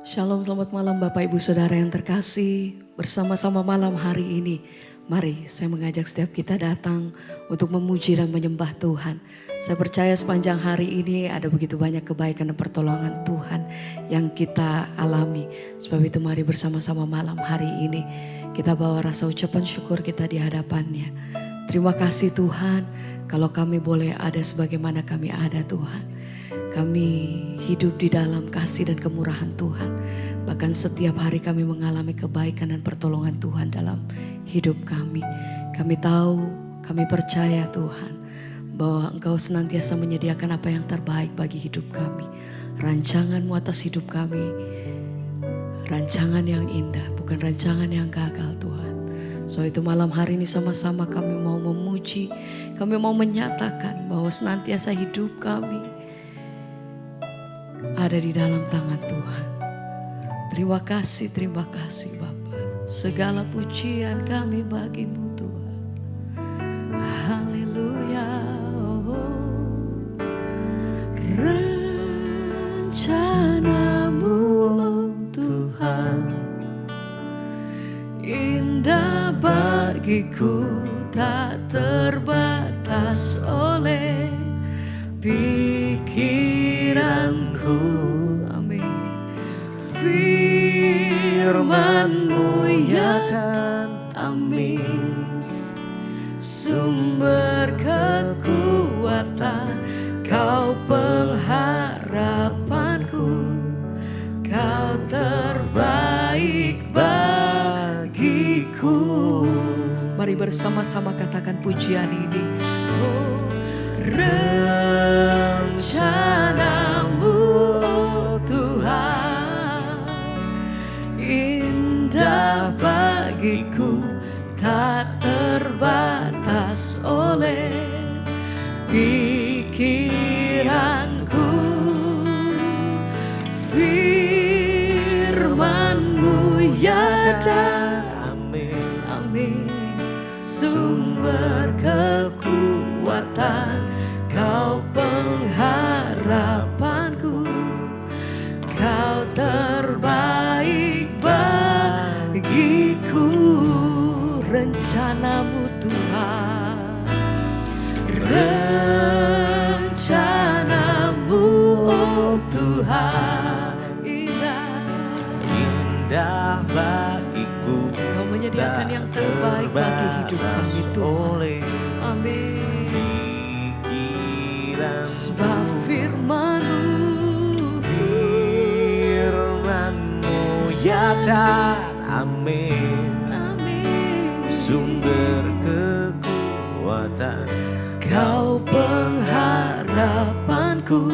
Shalom, selamat malam Bapak Ibu Saudara yang terkasih. Bersama-sama malam hari ini, mari saya mengajak setiap kita datang untuk memuji dan menyembah Tuhan. Saya percaya sepanjang hari ini ada begitu banyak kebaikan dan pertolongan Tuhan yang kita alami. Sebab itu mari bersama-sama malam hari ini kita bawa rasa ucapan syukur kita di hadapannya. Terima kasih Tuhan, kalau kami boleh ada sebagaimana kami ada Tuhan. Kami hidup di dalam kasih dan kemurahan Tuhan. Bahkan setiap hari kami mengalami kebaikan dan pertolongan Tuhan dalam hidup kami. Kami tahu, kami percaya Tuhan, bahwa Engkau senantiasa menyediakan apa yang terbaik bagi hidup kami. Rancangan-Mu atas hidup kami, rancangan yang indah, bukan rancangan yang gagal Tuhan. So itu malam hari ini sama-sama kami mau memuji, kami mau menyatakan bahwa senantiasa hidup kami ada di dalam tangan Tuhan. Terima kasih Bapa. Segala pujian kami bagi-Mu Tuhan. Haleluya. Rencana-Mu oh Tuhan, indah bagiku, tak terbatas oleh pikiranku. Amin. Firman-Mu ya dan amin. Sumber kekuatan, Kau pengharapanku, Kau terbaik bagiku. Mari bersama-sama katakan pujian ini. Oh, rencana-Mu oh Tuhan, indah bagiku, tak terbatas oleh pikiranku. Firman-Mu ya dan amin, amin. Sumber kekuatan, Kau pengharapanku, Kau terbaik bagiku. Rencana-Mu Tuhan, rencana-Mu oh Tuhan, indah bagiku, Kau menyediakan yang terbaik bagi hidup kami Tuhan. Amin. Sebab firman-Mu ya dan amin, amin. Sumber kekuatan, Kau pengharapanku,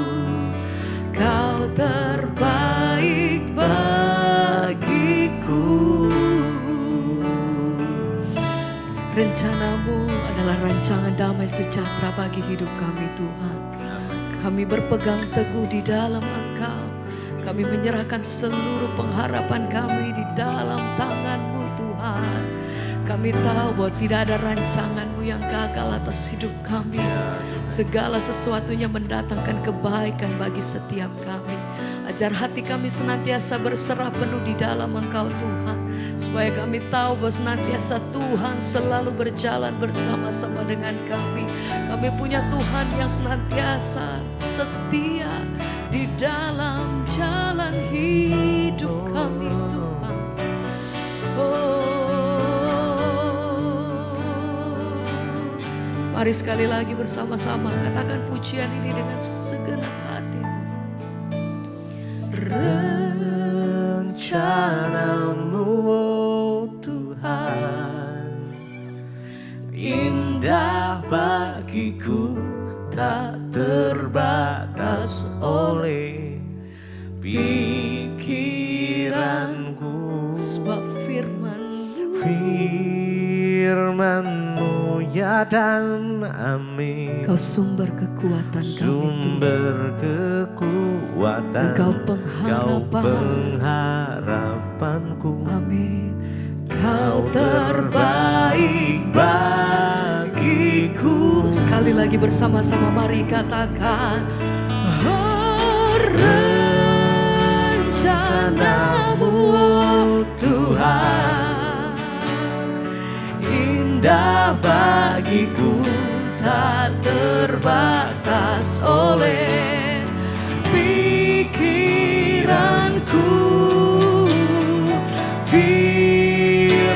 Kau terbaik bagiku. Rencana-Mu adalah rancangan damai sejahtera bagi hidup kami Tuhan. Kami berpegang teguh di dalam Engkau. Kami menyerahkan seluruh pengharapan kami di dalam tangan-Mu Tuhan. Kami tahu bahwa tidak ada rancangan-Mu yang gagal atas hidup kami. Segala sesuatunya mendatangkan kebaikan bagi setiap kami. Ajar hati kami senantiasa berserah penuh di dalam Engkau Tuhan. Supaya kami tahu bahwa senantiasa Tuhan selalu berjalan bersama-sama dengan kami. Kami punya Tuhan yang senantiasa setia di dalam jalan hidup kami Tuhan. Mari sekali lagi bersama-sama katakan pujian ini dengan segenap hatimu. rencana-Mu oh Tuhan, indah bagiku, tak terbatas oleh pikiranku. Sebab Firman-Mu ya dan amin. Kau sumber kekuatan kami Sumber kekuatan, Engkau Kau pengharapanku, amin. Kau terbaik bagiku. Sekali lagi bersama-sama mari katakan, oh, rencana rencana-Mu Tuhan, indah bagiku, tak terbatas oleh pikiranku. Firman-Mu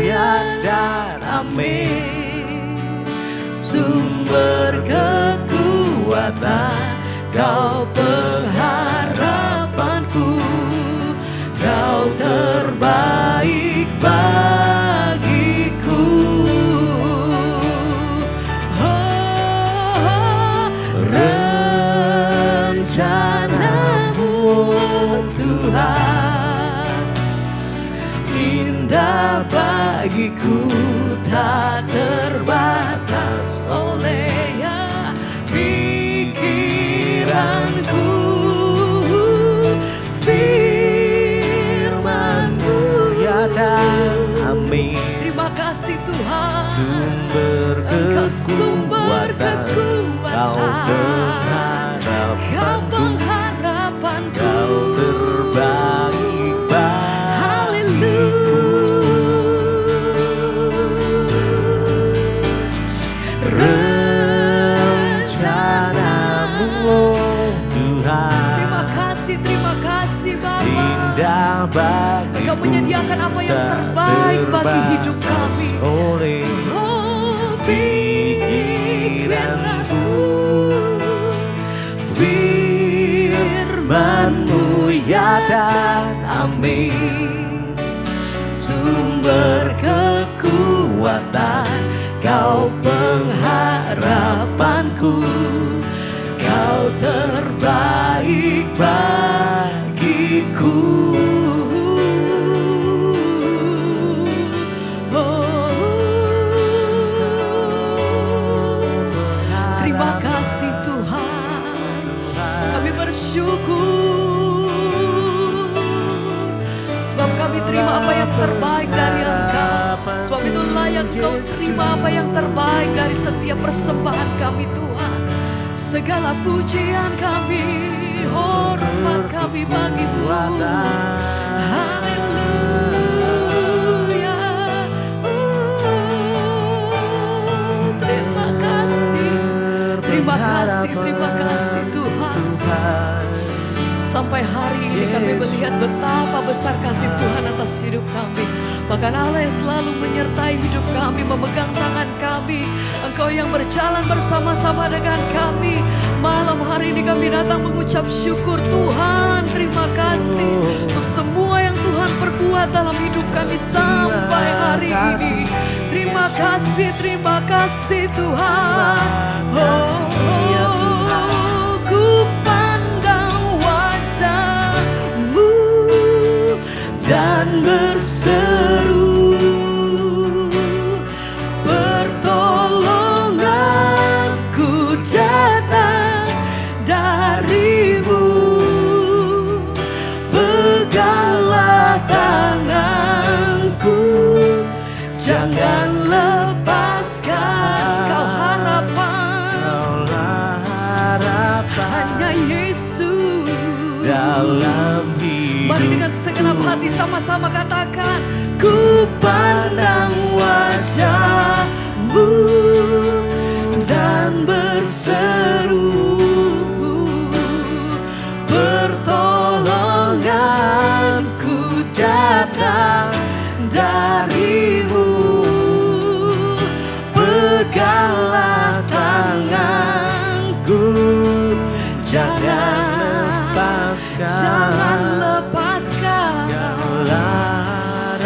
ya dan amin, sumber kekuatan, Kau pengharapanku, Kau terbaik bagiku. Rencana-Mu Tuhan, indah bagiku, tak terbatas oleh ya pikiranku. Firman-Mu Ya dan amin, terima kasih Tuhan, sumber Engkau sumber kekuatan, Kau pengharapanku, Kau terbaik bagiku. Rencana-Mu Tuhan, terima kasih Bapa. indah bagiku, Engkau menyediakan apa yang tak terbaik bagi hidup kami. terbatas oleh Oh, pikiranku. Firman-Mu ya dan amin, sumber kekuatan, Kau pengharapanku, Kau terbaik bagiku. Terima kasih Tuhan, kami bersyukur sebab kami terima apa yang terbaik dari Engkau. Sebab itu layak Engkau terima apa yang terbaik dari setiap persembahan kami Tuhan. Segala pujian kami, hormat kami bagi-Mu. Haleluya. Terima kasih, terima kasih, terima kasih Tuhan. Sampai hari ini kami melihat betapa besar kasih Tuhan atas hidup kami. Bahkan Allah yang selalu menyertai hidup kami, memegang tangan kami. Engkau yang berjalan bersama-sama dengan kami. Malam hari ini kami datang mengucap syukur Tuhan. Terima kasih untuk semua yang Tuhan perbuat dalam hidup kami sampai hari ini. Terima kasih Tuhan. Ku pandang wajah-Mu dan berseru, pertolonganku datang dari-Mu. Peganglah tanganku, jangan lepaskan Kau harapan, hanya Yesus Dalam hidup, mari dengan segenap hati sama-sama katakan, ku pandang wajah-Mu dan berseru, pertolonganku datang dari-Mu. Peganglah tanganku, jangan lepaskan.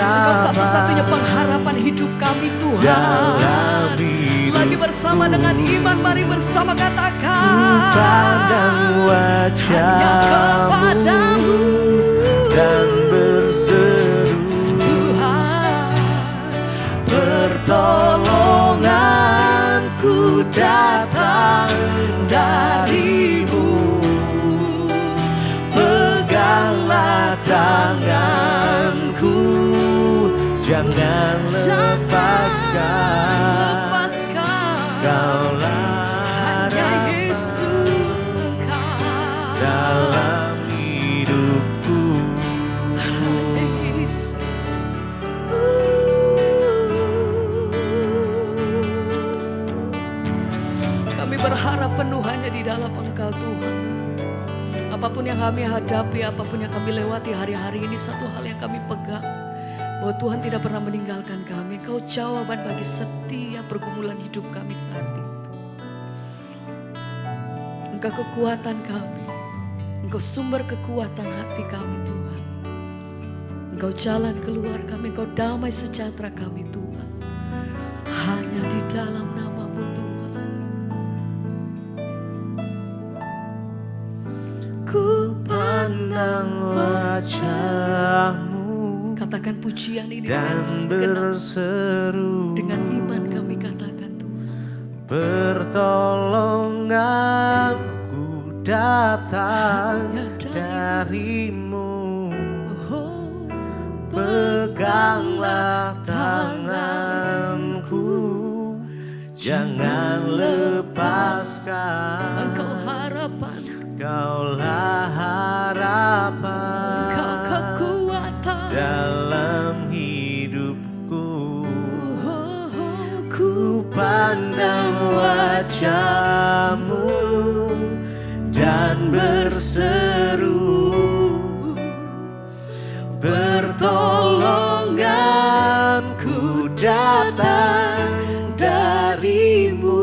Engkau satu-satunya pengharapan hidup kami Tuhan. Lagi bersama dengan iman, mari bersama katakan, pandang hanya wajah-Mu kepadamu dan berseru, Tuhan. pertolonganku datang dari-Mu. Peganglah tanganku, jangan lepaskan. Kaulah hanya Yesus Engkau. dalam apapun yang kami hadapi, apapun yang kami lewati hari-hari ini, satu hal yang kami pegang, bahwa Tuhan tidak pernah meninggalkan kami. Engkau jawaban bagi setiap pergumulan hidup kami saat itu. Engkau kekuatan kami, Engkau sumber kekuatan hati kami Tuhan. Engkau jalan keluar kami, Engkau damai sejahtera kami Tuhan. Hanya di dalam nama-Mu Tuhan. Ku pandang wajah-Mu katakan pujian ini dan berseru, dengan iman kami katakan Tuhan. Pertolonganku datang dari-Mu. Peganglah tanganku, jangan lepaskan. Engkau harapan, Kaulah harapan, Engkau kekuatan dalam hidupku. Ku pandang wajah-Mu dan berseru, pertolonganku datang dari-Mu.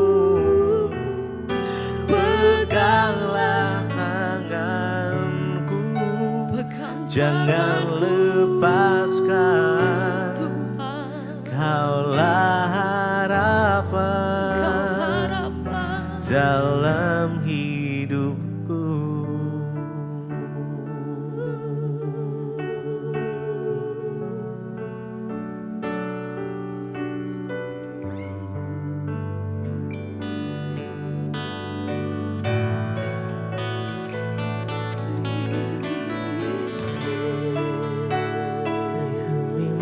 Peganglah tanganku, jangan lepaskan. Kaulah harapan dalam hidupku.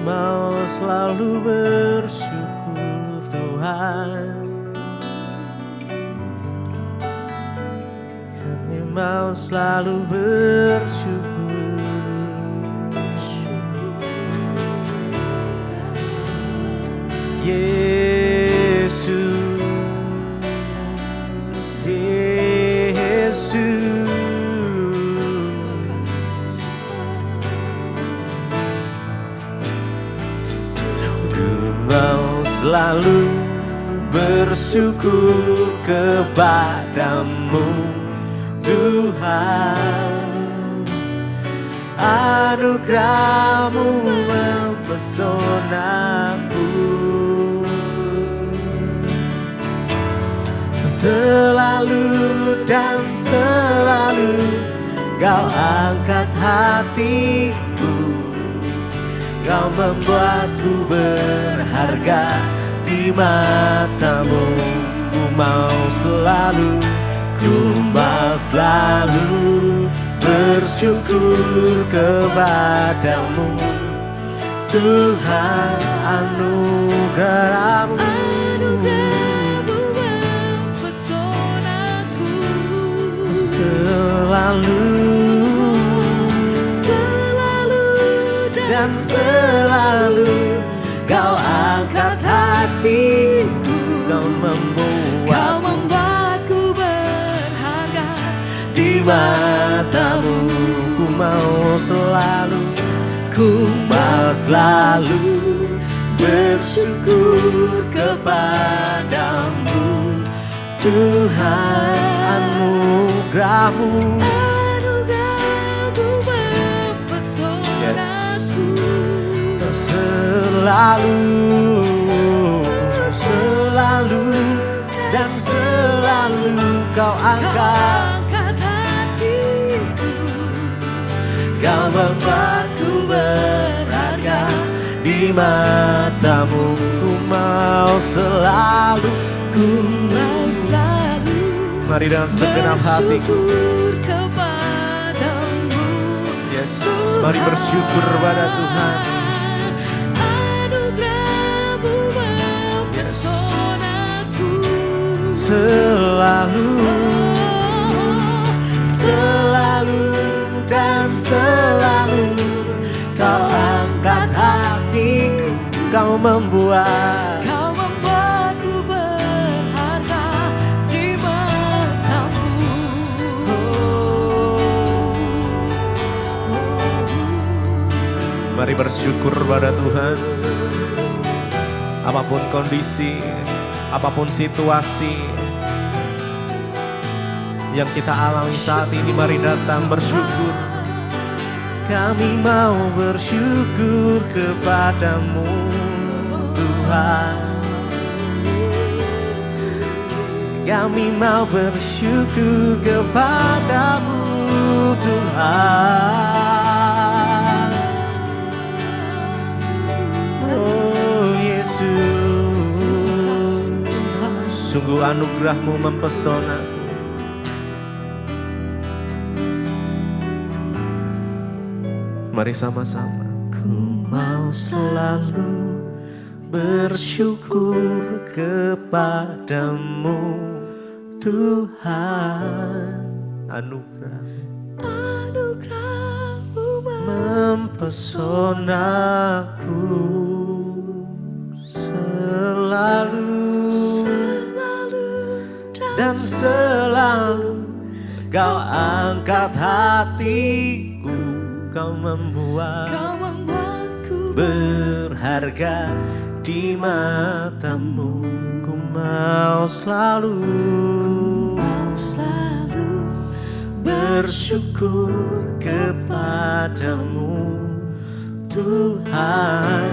Mau selalu bersyukur Tuhan, kami mau selalu bersyukur. Yesus, Yesus, mau selalu bersyukur kepadamu Tuhan. Anugerah-Mu mempesonaku, selalu dan selalu Kau angkat hatiku. Kau membuatku berharga di mata-Mu. Ku mau selalu bersyukur kepadamu Tuhan. Anugerah-Mu mempesonaku, selalu dan selalu Kau angkat hatiku. Kau membuatku berharga di mata-Mu. Ku mau selalu bersyukur kepadamu Tuhan. Anugerah-Mu selalu dan selalu Kau angkat hatiku. Kau membuatku berharga di mata-Mu. Ku mau selalu mari dengan segenap hatiku. Yes, mari bersyukur pada Tuhan. Selalu dan selalu Kau angkat hatiku. Kau membuatku berharga di mata-Mu. Mari bersyukur pada Tuhan. Apapun kondisi, apapun situasi yang kita alami saat ini, mari datang bersyukur. Kami mau bersyukur kepadamu Tuhan. Kami mau bersyukur kepadamu Tuhan. Oh Yesus, sungguh anugerah-Mu mempesona. Mari sama-sama. Ku mau selalu bersyukur kepadamu Tuhan. Anugerah-Mu mempesonaku selalu dan selalu. Kau angkat hatiku, Kau membuatku berharga di matamu. Ku mau selalu bersyukur kepadamu Tuhan.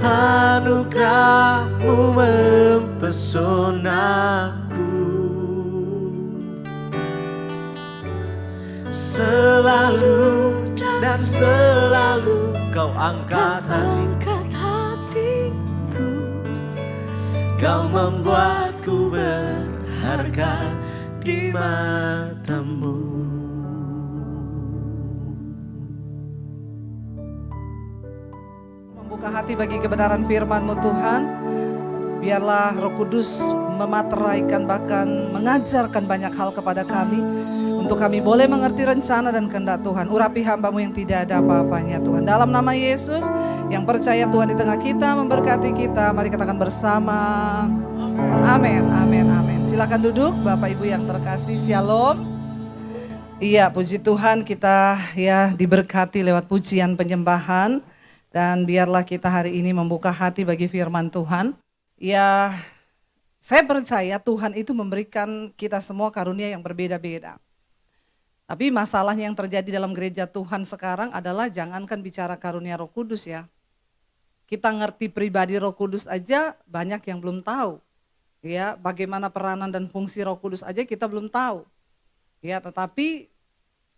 Anugerah-Mu mempesonaku selalu dan selalu. Kau angkat hatiku, Kau membuatku berharga di matamu. Membuka hati bagi kebenaran firman-Mu Tuhan. Biarlah Roh Kudus memateraikan bahkan mengajarkan banyak hal kepada kami. Untuk kami boleh mengerti rencana dan kehendak Tuhan. Urapi hamba-Mu yang tidak ada apa-apanya Tuhan. Dalam nama Yesus yang percaya Tuhan di tengah kita, memberkati kita. Mari katakan bersama. Amin, amin, amin. Silakan duduk Bapak Ibu yang terkasih. Shalom. Iya, puji Tuhan kita ya diberkati lewat pujian penyembahan. Dan biarlah kita hari ini membuka hati bagi firman Tuhan. Ya, saya percaya Tuhan itu memberikan kita semua karunia yang berbeda-beda. Tapi masalahnya yang terjadi dalam gereja Tuhan sekarang adalah jangankan bicara karunia Roh Kudus ya. Kita ngerti pribadi Roh Kudus aja banyak yang belum tahu. Ya, bagaimana peranan dan fungsi Roh Kudus aja kita belum tahu. Ya, tetapi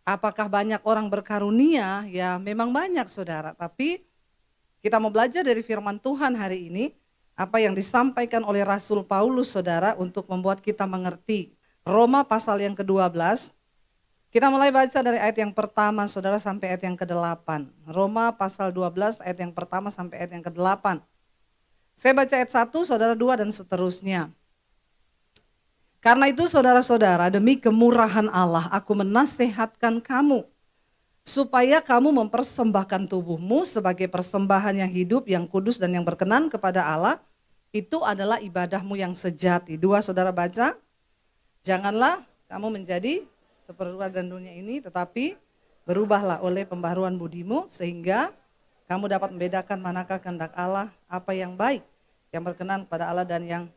apakah banyak orang berkarunia? Ya, memang banyak Saudara. Tapi kita mau belajar dari firman Tuhan hari ini, apa yang disampaikan oleh Rasul Paulus Saudara untuk membuat kita mengerti. Roma pasal yang ke-12. Kita mulai baca dari ayat yang pertama Saudara sampai ayat yang ke-8. Roma pasal 12 ayat yang pertama sampai ayat yang ke-8. Saya baca ayat 1, Saudara 2 dan seterusnya. Karena itu saudara-saudara, demi kemurahan Allah aku menasehatkan kamu supaya kamu mempersembahkan tubuhmu sebagai persembahan yang hidup, yang kudus dan yang berkenan kepada Allah. Itu adalah ibadahmu yang sejati. 2 Saudara baca. Janganlah kamu menjadi seperti dan dunia ini, tetapi berubahlah oleh pembaharuan budimu sehingga kamu dapat membedakan manakah kehendak Allah, apa yang baik, yang berkenan kepada Allah dan yang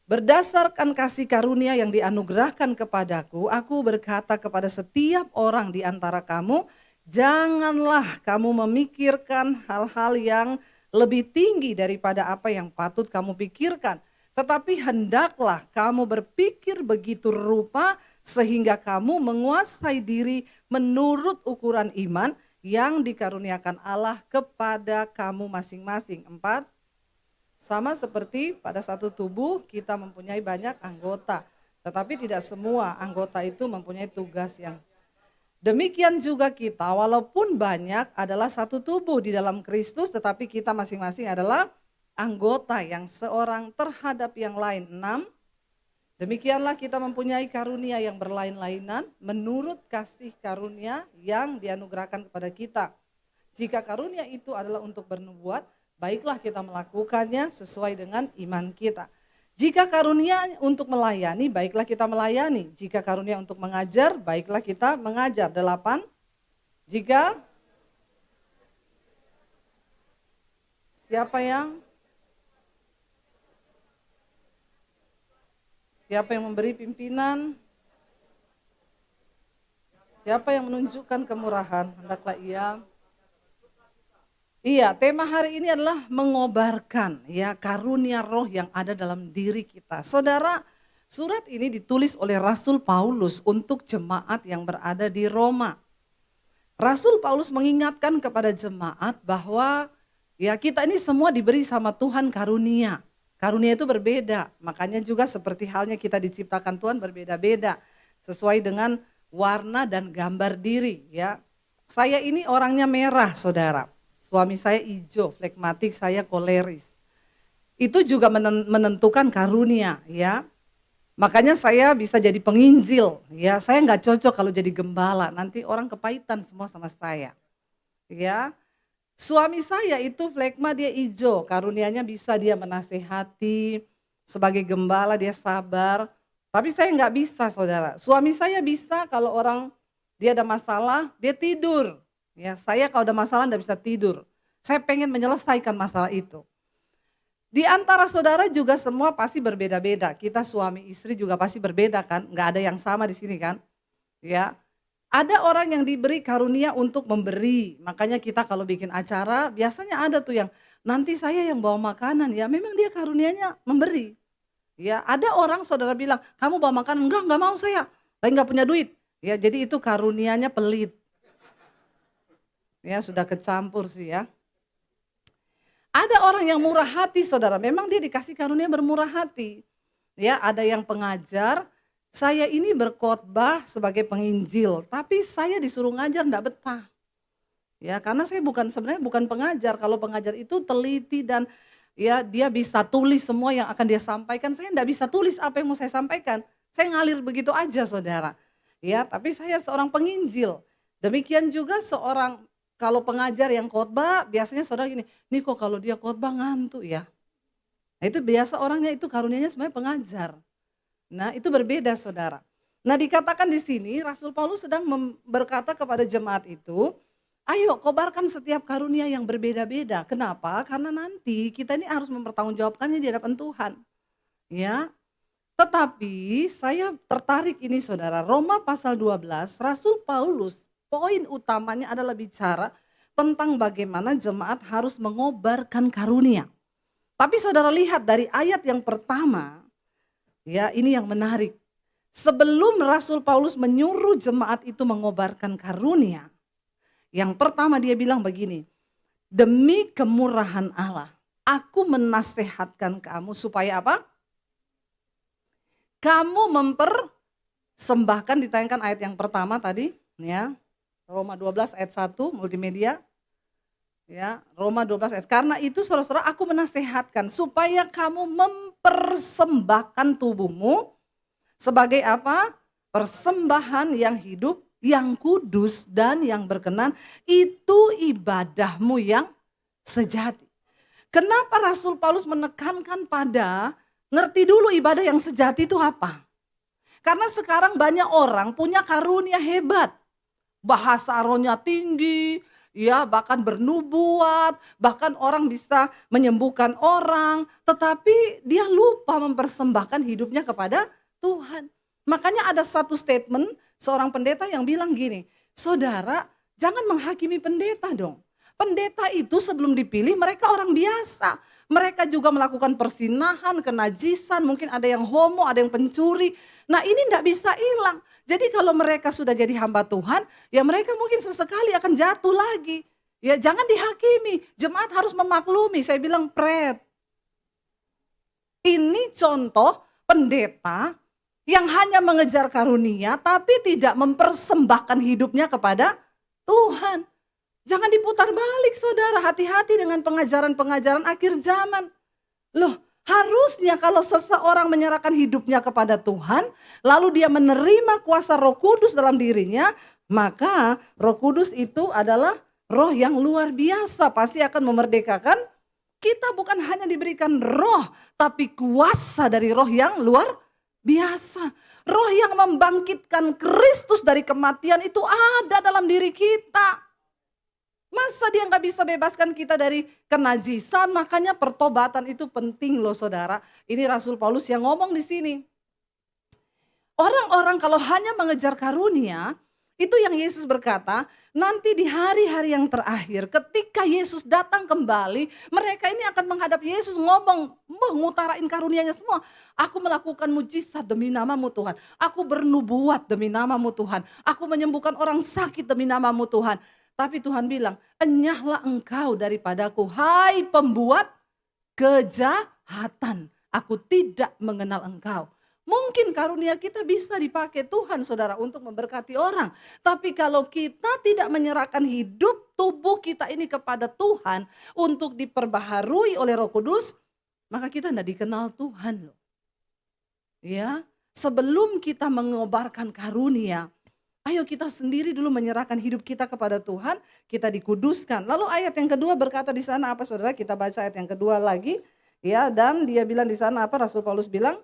berdasarkan kasih karunia yang dianugerahkan kepadaku. Aku berkata kepada setiap orang di antara kamu, janganlah kamu memikirkan hal-hal yang lebih tinggi daripada apa yang patut kamu pikirkan, tetapi hendaklah kamu berpikir begitu rupa sehingga kamu menguasai diri menurut ukuran iman yang dikaruniakan Allah kepada kamu masing-masing. 4. Sama seperti pada satu tubuh kita mempunyai banyak anggota, tetapi tidak semua anggota itu mempunyai tugas yang demikian juga kita, walaupun banyak adalah satu tubuh di dalam Kristus, tetapi kita masing-masing adalah anggota yang seorang terhadap yang lain. 6. Demikianlah kita mempunyai karunia yang berlain-lainan menurut kasih karunia yang dianugerahkan kepada kita. Jika karunia itu adalah untuk bernubuat, baiklah kita melakukannya sesuai dengan iman kita. Jika karunia untuk melayani, baiklah kita melayani. Jika karunia untuk mengajar, baiklah kita mengajar. 8. Jika Siapa yang memberi pimpinan? Siapa yang menunjukkan kemurahan? Hendaklah ia. Iya, tema hari ini adalah mengobarkan ya karunia roh yang ada dalam diri kita. Saudara, surat ini ditulis oleh Rasul Paulus untuk jemaat yang berada di Roma. Rasul Paulus mengingatkan kepada jemaat bahwa ya kita ini semua diberi sama Tuhan karunia. Karunia itu berbeda, makanya juga seperti halnya kita diciptakan Tuhan berbeda-beda. Sesuai dengan warna dan gambar diri ya. Saya ini orangnya merah saudara. Suami saya hijau, flegmatik, saya koleris. Itu juga menentukan karunia ya. Makanya saya bisa jadi penginjil ya. Saya nggak cocok kalau jadi gembala, nanti orang kepahitan semua sama saya. Ya. Suami saya itu flegma, dia hijau, karunianya bisa dia menasehati, sebagai gembala dia sabar. Tapi saya nggak bisa saudara. Suami saya bisa kalau orang dia ada masalah, dia tidur. Ya, saya kalau ada masalah enggak bisa tidur. Saya pengen menyelesaikan masalah itu. Di antara saudara juga semua pasti berbeda-beda. Kita suami istri juga pasti berbeda kan? Enggak ada yang sama di sini kan? Ya. Ada orang yang diberi karunia untuk memberi. Makanya kita kalau bikin acara biasanya ada tuh yang nanti saya yang bawa makanan ya. Memang dia karunianya memberi. Ya, ada orang saudara bilang, "Kamu bawa makanan?" Enggak mau saya. Lagi enggak punya duit. Ya, jadi itu karunianya pelit. Ya sudah kecampur sih ya. Ada orang yang murah hati saudara, memang dia dikasih karunia bermurah hati. Ya ada yang pengajar, saya ini berkhotbah sebagai penginjil, tapi saya disuruh ngajar enggak betah. Ya karena saya sebenarnya bukan pengajar, kalau pengajar itu teliti dan ya dia bisa tulis semua yang akan dia sampaikan, saya enggak bisa tulis apa yang mau saya sampaikan. Saya ngalir begitu aja saudara. Ya tapi saya seorang penginjil, demikian juga seorang kalau pengajar yang khotbah biasanya saudara gini, nih kok kalau dia khotbah ngantuk ya. Nah itu biasa orangnya itu karunianya sebenarnya pengajar. Nah itu berbeda saudara. Nah dikatakan di sini Rasul Paulus sedang berkata kepada jemaat itu, ayo kobarkan setiap karunia yang berbeda-beda. Kenapa? Karena nanti kita ini harus mempertanggungjawabkannya di hadapan Tuhan. Ya. Tetapi saya tertarik ini saudara, Roma pasal 12, Rasul Paulus poin utamanya adalah bicara tentang bagaimana jemaat harus mengobarkan karunia. Tapi saudara lihat dari ayat yang pertama, ya ini yang menarik. Sebelum Rasul Paulus menyuruh jemaat itu mengobarkan karunia, yang pertama dia bilang begini, demi kemurahan Allah, aku menasehatkan kamu supaya apa? Kamu mempersembahkan, ditayangkan ayat yang pertama tadi, ya. Roma 12 ayat 1 multimedia. Ya, Roma 12 ayat. Karena itu saudara-saudara aku menasehatkan supaya kamu mempersembahkan tubuhmu sebagai apa? Persembahan yang hidup, yang kudus dan yang berkenan, itu ibadahmu yang sejati. Kenapa Rasul Paulus menekankan pada ngerti dulu ibadah yang sejati itu apa? Karena sekarang banyak orang punya karunia hebat. Bahasa rohnya tinggi, ya bahkan bernubuat, bahkan orang bisa menyembuhkan orang, tetapi dia lupa mempersembahkan hidupnya kepada Tuhan. Makanya ada satu statement seorang pendeta yang bilang gini, saudara jangan menghakimi pendeta dong. Pendeta itu sebelum dipilih mereka orang biasa. Mereka juga melakukan persinahan, kenajisan, mungkin ada yang homo, ada yang pencuri. Nah ini tidak bisa hilang. Jadi kalau mereka sudah jadi hamba Tuhan, ya mereka mungkin sesekali akan jatuh lagi. Ya jangan dihakimi, jemaat harus memaklumi. Saya bilang pret. Ini contoh pendeta yang hanya mengejar karunia tapi tidak mempersembahkan hidupnya kepada Tuhan. Jangan diputar balik saudara, hati-hati dengan pengajaran-pengajaran akhir zaman. Loh, harusnya kalau seseorang menyerahkan hidupnya kepada Tuhan, lalu dia menerima kuasa Roh Kudus dalam dirinya, maka Roh Kudus itu adalah roh yang luar biasa, pasti akan memerdekakan. Kita bukan hanya diberikan roh, tapi kuasa dari roh yang luar biasa. Roh yang membangkitkan Kristus dari kematian itu ada dalam diri kita. Masa dia nggak bisa bebaskan kita dari kenajisan? Makanya pertobatan itu penting loh saudara. Ini Rasul Paulus yang ngomong di sini. Orang-orang kalau hanya mengejar karunia, itu yang Yesus berkata, nanti di hari-hari yang terakhir ketika Yesus datang kembali, mereka ini akan menghadap Yesus ngomong, ngutarain karunianya semua. Aku melakukan mujizat demi namamu Tuhan. Aku bernubuat demi namamu Tuhan. Aku menyembuhkan orang sakit demi namamu Tuhan. Tapi Tuhan bilang, enyahlah engkau daripadaku, hai pembuat kejahatan. Aku tidak mengenal engkau. Mungkin karunia kita bisa dipakai Tuhan saudara untuk memberkati orang. Tapi kalau kita tidak menyerahkan hidup tubuh kita ini kepada Tuhan untuk diperbaharui oleh Roh Kudus, maka kita tidak dikenal Tuhan loh. Ya, sebelum kita mengobarkan karunia, ayo kita sendiri dulu menyerahkan hidup kita kepada Tuhan, kita dikuduskan. Lalu ayat yang kedua berkata di sana apa saudara? Kita baca ayat yang kedua lagi. Ya, dan dia bilang di sana apa? Rasul Paulus bilang,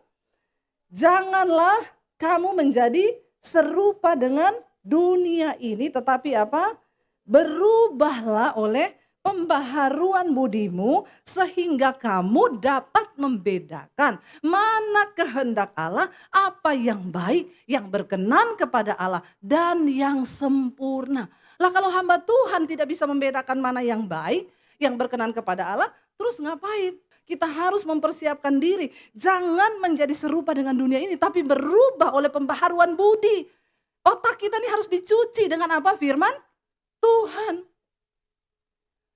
janganlah kamu menjadi serupa dengan dunia ini, tetapi apa? Berubahlah oleh pembaharuan budimu sehingga kamu dapat membedakan mana kehendak Allah, apa yang baik, yang berkenan kepada Allah dan yang sempurna. Lah kalau hamba Tuhan tidak bisa membedakan mana yang baik, yang berkenan kepada Allah, terus ngapain? Kita harus mempersiapkan diri. Jangan menjadi serupa dengan dunia ini. Tapi berubah oleh pembaharuan budi. Otak kita ini harus dicuci dengan apa? Firman Tuhan.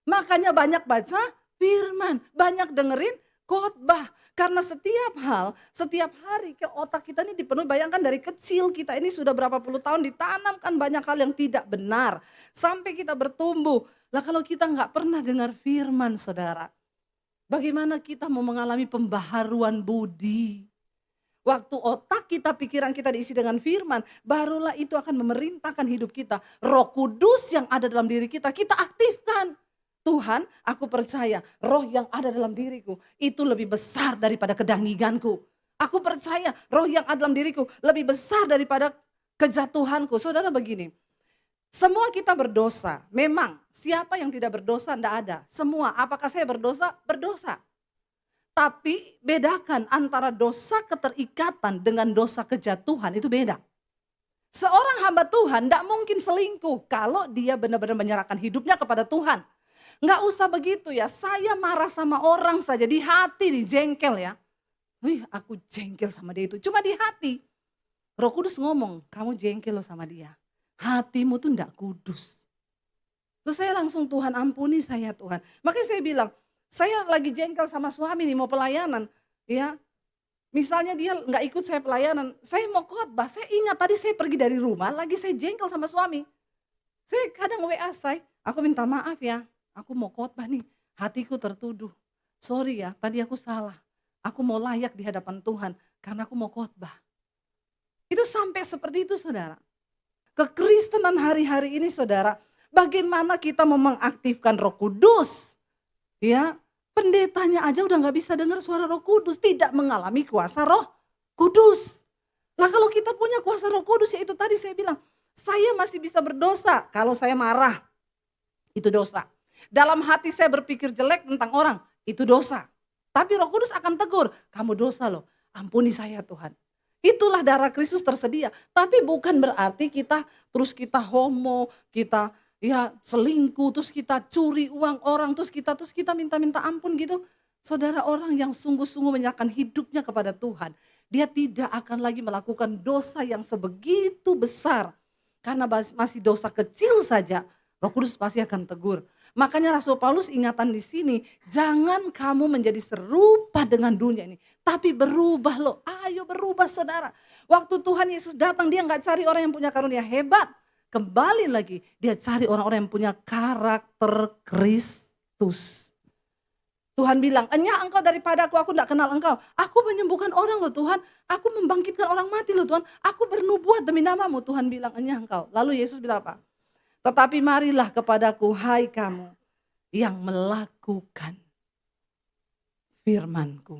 Makanya banyak baca firman. Banyak dengerin khotbah. Karena setiap hal, setiap hari ke otak kita ini dipenuhi. Bayangkan dari kecil kita ini sudah berapa puluh tahun ditanamkan banyak hal yang tidak benar. Sampai kita bertumbuh. Lah kalau kita nggak pernah dengar firman saudara. Bagaimana kita mau mengalami pembaharuan budi? Waktu otak kita, pikiran kita diisi dengan firman, barulah itu akan memerintahkan hidup kita. Roh Kudus yang ada dalam diri kita, kita aktifkan. Tuhan, aku percaya roh yang ada dalam diriku itu lebih besar daripada kedanginganku. Aku percaya roh yang ada dalam diriku lebih besar daripada kejatuhanku. Saudara begini. Semua kita berdosa, memang siapa yang tidak berdosa tidak ada. Semua, apakah saya berdosa? Berdosa. Tapi bedakan antara dosa keterikatan dengan dosa kejatuhan itu beda. Seorang hamba Tuhan tidak mungkin selingkuh kalau dia benar-benar menyerahkan hidupnya kepada Tuhan. Nggak usah begitu ya, saya marah sama orang saja di hati nih jengkel ya. Wih aku jengkel sama dia itu, cuma di hati. Roh Kudus ngomong, kamu jengkel loh sama dia. Hatimu tuh enggak kudus. Terus saya langsung Tuhan ampuni saya Tuhan. Makanya saya bilang, saya lagi jengkel sama suami nih mau pelayanan. Ya, misalnya dia enggak ikut saya pelayanan. Saya mau khotbah, saya ingat tadi saya pergi dari rumah lagi saya jengkel sama suami. Saya kadang WA saya, aku minta maaf ya. Aku mau khotbah nih, hatiku tertuduh. Sorry ya, tadi aku salah. Aku mau layak di hadapan Tuhan karena aku mau khotbah. Itu sampai seperti itu saudara. Kekristenan hari-hari ini saudara, bagaimana kita mau mengaktifkan Roh Kudus? Ya, pendetanya aja udah nggak bisa dengar suara Roh Kudus, tidak mengalami kuasa Roh Kudus. Lah kalau kita punya kuasa Roh Kudus ya itu tadi saya bilang, saya masih bisa berdosa kalau saya marah. Itu dosa. Dalam hati saya berpikir jelek tentang orang, itu dosa. Tapi Roh Kudus akan tegur, kamu dosa loh, ampuni saya Tuhan. Itulah darah Kristus tersedia. Tapi bukan berarti kita homo, kita ya selingkuh, terus kita curi uang orang, terus kita minta ampun gitu. Saudara, orang yang sungguh-sungguh menyerahkan hidupnya kepada Tuhan, dia tidak akan lagi melakukan dosa yang sebegitu besar. Karena masih dosa kecil saja, Roh Kudus pasti akan tegur. Makanya Rasul Paulus ingatan di sini, jangan kamu menjadi serupa dengan dunia ini, tapi berubah loh. Ayo berubah saudara. Waktu Tuhan Yesus datang, dia nggak cari orang yang punya karunia hebat. Kembali lagi, dia cari orang-orang yang punya karakter Kristus. Tuhan bilang, enyah engkau daripada aku tidak kenal engkau. Aku menyembuhkan orang loh Tuhan, aku membangkitkan orang mati loh Tuhan. Aku bernubuat demi namamu, Tuhan bilang enyah engkau. Lalu Yesus bilang apa? Tetapi marilah kepadaku hai kamu yang melakukan firmanku.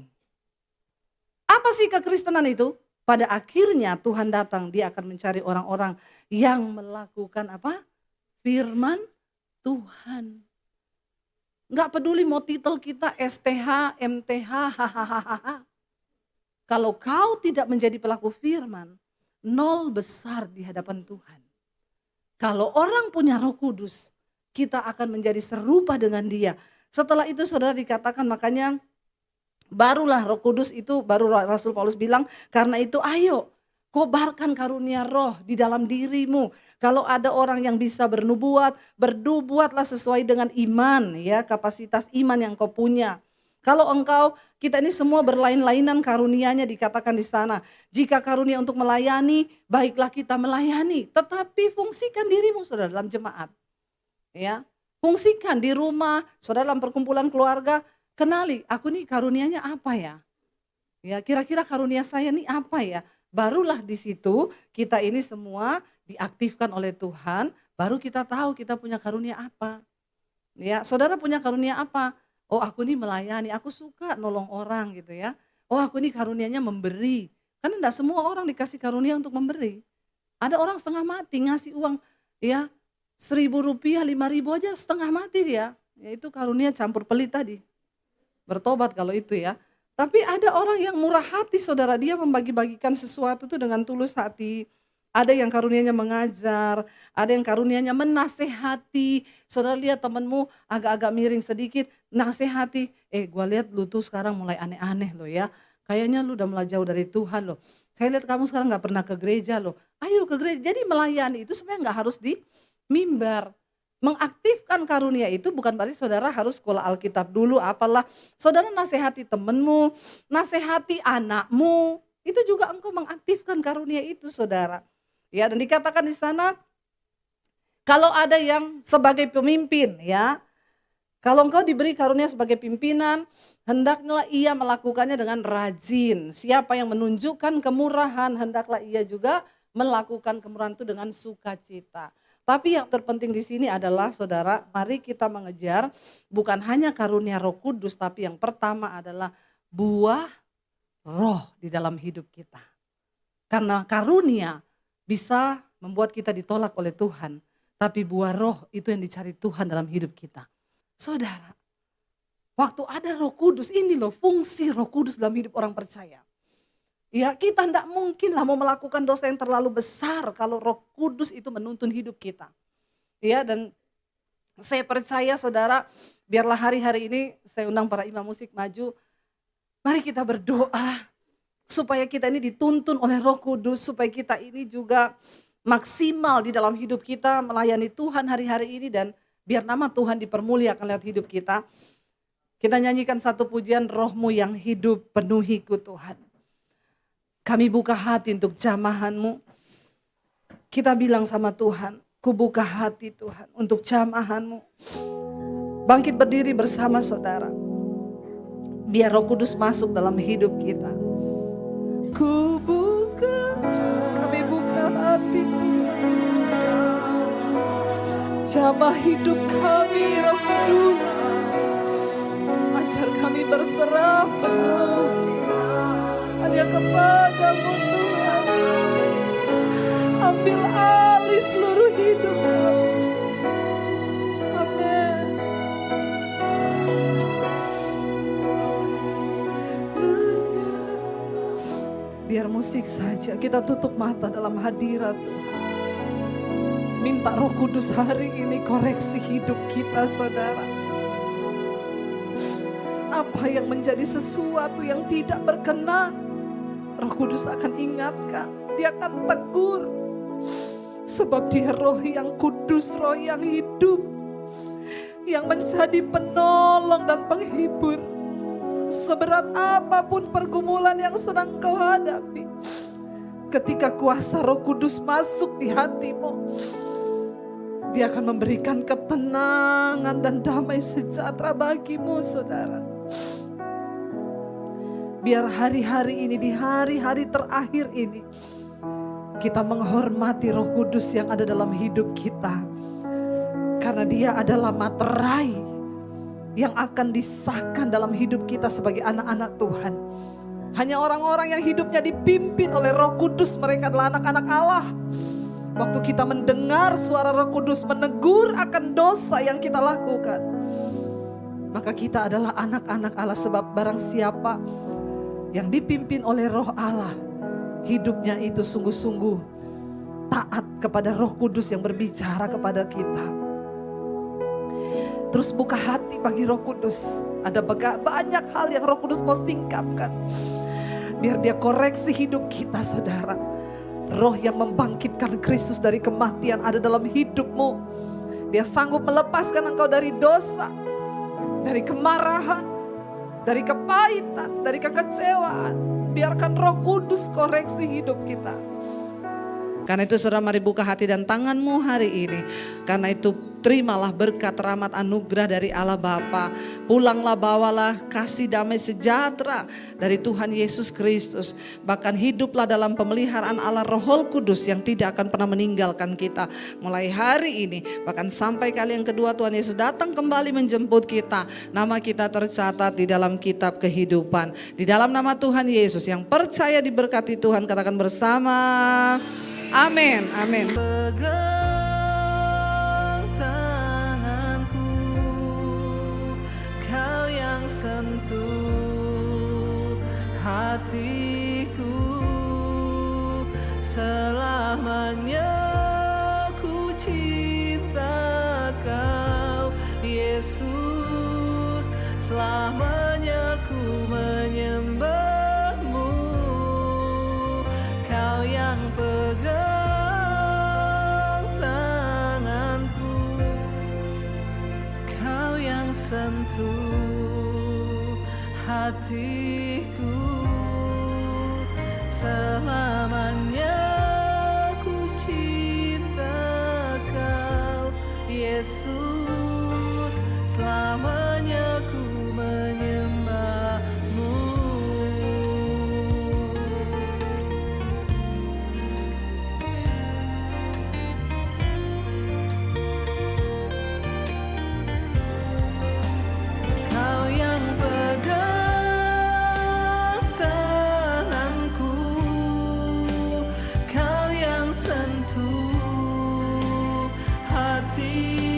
Apa sih kekristenan itu? Pada akhirnya Tuhan datang, dia akan mencari orang-orang yang melakukan apa? Firman Tuhan. Nggak peduli mau titel kita STH, MTH, hahaha. Kalau kau tidak menjadi pelaku firman, nol besar di hadapan Tuhan. Kalau orang punya Roh Kudus, kita akan menjadi serupa dengan Dia. Setelah itu saudara dikatakan, makanya barulah Roh Kudus itu, baru Rasul Paulus bilang, karena itu ayo kobarkan karunia roh di dalam dirimu. Kalau ada orang yang bisa bernubuat, bernubuatlah sesuai dengan iman, ya, kapasitas iman yang kau punya. Kalau engkau, kita ini semua berlain-lainan karunianya dikatakan di sana. Jika karunia untuk melayani, baiklah kita melayani. Tetapi fungsikan dirimu saudara dalam jemaat. Ya, fungsikan di rumah, saudara dalam perkumpulan keluarga, kenali, aku nih karunianya apa ya? Ya, kira-kira karunia saya nih apa ya? Barulah di situ kita ini semua diaktifkan oleh Tuhan, baru kita tahu kita punya karunia apa. Ya, saudara punya karunia apa? Oh, aku nih melayani, aku suka nolong orang gitu ya. Oh, aku nih karunianya memberi. Karena enggak semua orang dikasih karunia untuk memberi. Ada orang setengah mati ngasih uang ya Rp1.000, Rp5.000 aja setengah mati dia. Ya itu karunia campur pelit tadi. Bertobat kalau itu ya. Tapi ada orang yang murah hati saudara, dia membagi-bagikan sesuatu itu dengan tulus hati. Ada yang karunianya mengajar, ada yang karunianya menasehati. Saudara lihat temanmu agak-agak miring sedikit, nasehati. Gua lihat lu tuh sekarang mulai aneh-aneh loh ya. Kayaknya lu udah mulai jauh dari Tuhan loh. Saya lihat kamu sekarang gak pernah ke gereja loh. Ayo ke gereja. Jadi melayani itu sebenarnya gak harus di mimbar. Mengaktifkan karunia itu bukan berarti saudara harus sekolah Alkitab dulu apalah. Saudara nasihati temenmu, nasihati anakmu. Itu juga engkau mengaktifkan karunia itu saudara. Ya, dan dikatakan di sana kalau ada yang sebagai pemimpin ya. Kalau engkau diberi karunia sebagai pimpinan, hendaklah ia melakukannya dengan rajin. Siapa yang menunjukkan kemurahan, hendaklah ia juga melakukan kemurahan itu dengan sukacita. Tapi yang terpenting di sini adalah saudara, mari kita mengejar bukan hanya karunia Roh Kudus, tapi yang pertama adalah buah roh di dalam hidup kita. Karena karunia bisa membuat kita ditolak oleh Tuhan, tapi buah roh itu yang dicari Tuhan dalam hidup kita. Saudara, waktu ada Roh Kudus, ini loh fungsi Roh Kudus dalam hidup orang percaya. Ya, kita tidak mungkin lah mau melakukan dosa yang terlalu besar kalau Roh Kudus itu menuntun hidup kita. Ya, dan saya percaya saudara, biarlah hari-hari ini saya undang para imam musik maju. Mari kita berdoa supaya kita ini dituntun oleh Roh Kudus, supaya kita ini juga maksimal di dalam hidup kita melayani Tuhan hari-hari ini, dan biar nama Tuhan dipermuliakan lewat hidup kita. Kita nyanyikan satu pujian, Roh-Mu yang hidup penuhiku Tuhan. Kami buka hati untuk jamahan-Mu. Kita bilang sama Tuhan, ku buka hati Tuhan untuk jamahan-Mu. Bangkit berdiri bersama saudara. Biar Roh Kudus masuk dalam hidup kita. Kami buka hati. Jamah hidup kami Roh Kudus. Ajar kami berserah hanya kepadamu Tuhan. Ambil alih seluruh hidup kami. Amin. Biar musik saja, kita tutup mata dalam hadirat Tuhan. Minta Roh Kudus hari ini koreksi hidup kita saudara. Apa yang menjadi sesuatu yang tidak berkenan, Roh Kudus akan ingatkan, dia akan tegur. Sebab dia roh yang kudus, roh yang hidup, yang menjadi penolong dan penghibur. Seberat apapun pergumulan yang sedang kau hadapi, ketika kuasa Roh Kudus masuk di hatimu, dia akan memberikan ketenangan dan damai sejahtera bagimu saudara. Biar hari-hari ini, di hari-hari terakhir ini, kita menghormati Roh Kudus yang ada dalam hidup kita. Karena dia adalah materai yang akan disahkan dalam hidup kita sebagai anak-anak Tuhan. Hanya orang-orang yang hidupnya dipimpin oleh Roh Kudus, mereka adalah anak-anak Allah. Waktu kita mendengar suara Roh Kudus menegur akan dosa yang kita lakukan, maka kita adalah anak-anak Allah. Sebab barang siapa yang dipimpin oleh Roh Allah, hidupnya itu sungguh-sungguh taat kepada Roh Kudus yang berbicara kepada kita. Terus buka hati bagi Roh Kudus. Ada banyak hal yang Roh Kudus mau singkapkan, biar dia koreksi hidup kita, saudara. Roh yang membangkitkan Kristus dari kematian ada dalam hidupmu. Dia sanggup melepaskan engkau dari dosa, dari kemarahan, dari kepahitan, dari kekecewaan. Biarkan Roh Kudus koreksi hidup kita. Karena itu saudara, mari buka hati dan tanganmu hari ini. Karena itu terimalah berkat, rahmat, anugerah dari Allah Bapa. Pulanglah, bawalah kasih damai sejahtera dari Tuhan Yesus Kristus. Bahkan hiduplah dalam pemeliharaan Allah Roh Kudus yang tidak akan pernah meninggalkan kita. Mulai hari ini, bahkan sampai kali yang kedua Tuhan Yesus datang kembali menjemput kita. Nama kita tercatat di dalam kitab kehidupan. Di dalam nama Tuhan Yesus, yang percaya diberkati Tuhan, katakan bersama. Amin, amin. Pegang tanganku, kau yang sentuh hatiku. Selamanya ku cinta kau, Yesus. Selamanya ku menyembahmu, kau yang pegang tanganku, kau yang sentuh hatiku. Selamanya ku cinta kau, Yesus. Selamanya ku menyembahmu. Kau yang pegang tanganku, kau yang sentuh hati.